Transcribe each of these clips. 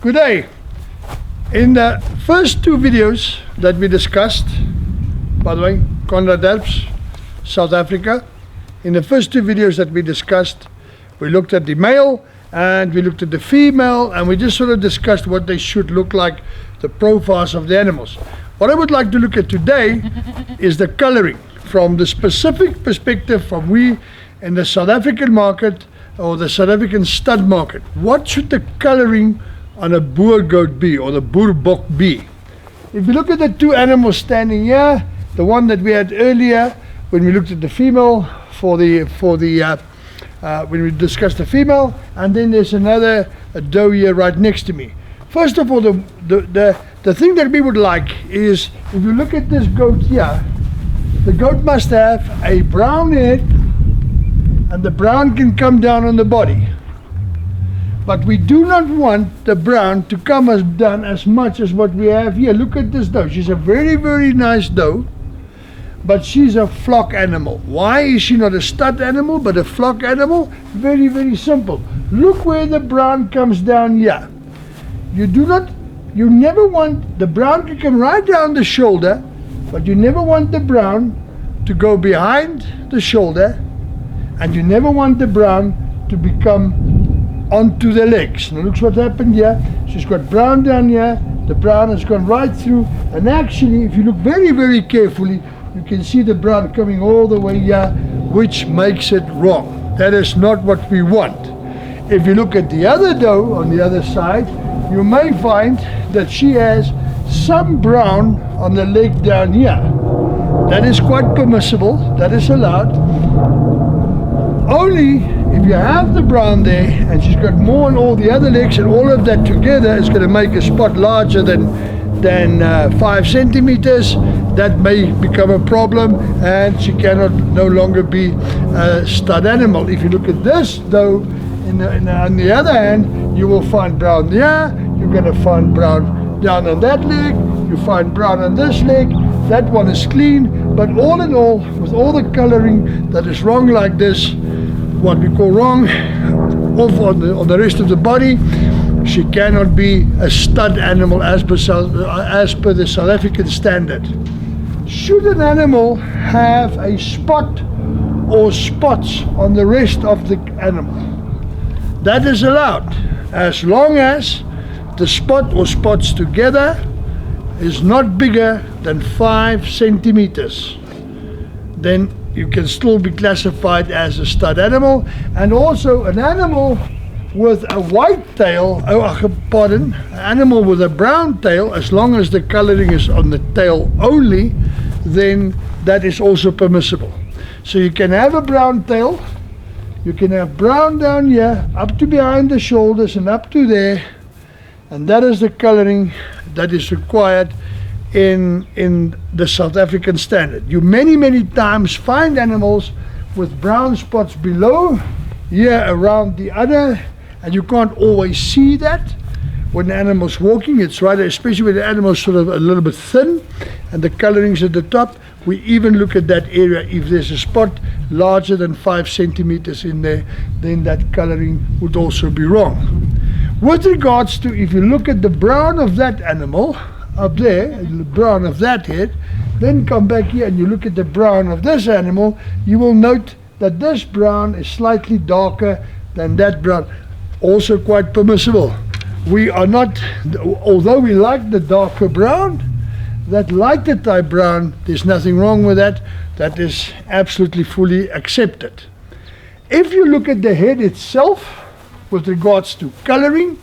Good day. In the first two videos that we discussed, by the way, Conrad Herbst, South Africa. In the first two videos that we discussed, we looked at the male and we looked at the female, and we just sort of discussed what they should look like, the profiles of the animals. What I would like to look at today is the coloring from the specific perspective from we in the South African market or the South African stud market. What should the coloring on a Boer goat be, or the Boer bok be? If you look at the two animals standing here, the one that we had earlier when we looked at the female when we discussed the female, and then there's another doe here right next to me. First of all, the thing that we would like is, if you look at this goat here, the goat must have a brown head, and the brown can come down on the body. But we do not want the brown to come down as much as what we have here. Look at this doe. She's a very, very nice doe, but she's a flock animal. Why is she not a stud animal, but a flock animal? Very, very simple. Look where the brown comes down here. You never want the brown to come right down the shoulder, but you never want the brown to go behind the shoulder, and you never want the brown to become onto the legs. Now look what happened here. She's got brown down here, the brown has gone right through, and actually if you look very, very carefully, you can see the brown coming all the way here, which makes it wrong. That is not what we want. If you look at the other doe on the other side, you may find that she has some brown on the leg down here. That is quite permissible, that is allowed. Only if you have the brown there and she's got more on all the other legs, and all of that together is going to make a spot larger than 5 centimeters, that may become a problem, and she cannot no longer be a stud animal. If you look at this though, on the other hand, you will find brown there, you're going to find brown down on that leg, you find brown on this leg. That one is clean, but all in all, with all the coloring that is wrong like this, what we call wrong, off on the rest of the body, she cannot be a stud animal as per the South African standard. Should an animal have a spot or spots on the rest of the animal? That is allowed, as long as the spot or spots together is not bigger than 5 centimeters. Then you can still be classified as a stud animal. And also an animal with a white tail, an animal with a brown tail, as long as the coloring is on the tail only, then that is also permissible. So you can have a brown tail, you can have brown down here, up to behind the shoulders and up to there, and that is the coloring that is required in the South African standard. You many times find animals with brown spots below here around the udder, and you can't always see that when the animal's walking. It's right, especially when the animal's sort of a little bit thin and the coloring's at the top. We even look at that area. If there's a spot larger than 5 centimeters in there, then that coloring would also be wrong. With regards to, if you look at the brown of that animal up there, the brown of that head, then come back here and you look at the brown of this animal, you will note that this brown is slightly darker than that brown. Also quite permissible. We are not, although we like the darker brown, that lighter type brown, there's nothing wrong with that. That is absolutely fully accepted. If you look at the head itself, with regards to coloring,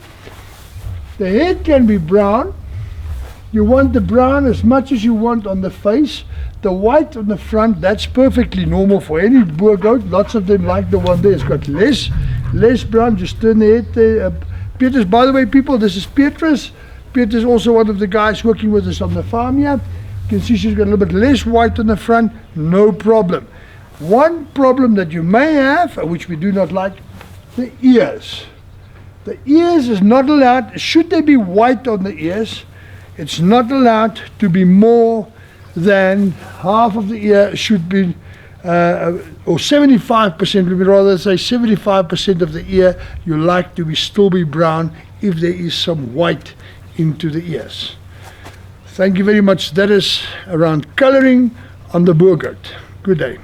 the head can be brown. You want the brown as much as you want on the face. The white on the front, that's perfectly normal for any Boer goat. Lots of them like the one there. It's got less brown. Just turn the head there. Petrus, by the way, people, this is Petrus. Petrus is also one of the guys working with us on the farm here. You can see she's got a little bit less white on the front. No problem. One problem that you may have, which we do not like, the ears. The ears is not allowed. Should they be white on the ears, it's not allowed to be more than half of the ear. Should be or 75%, we would rather say 75% of the ear you like to still be brown if there is some white into the ears. Thank you very much. That is around coloring on the Boer goat. Good day.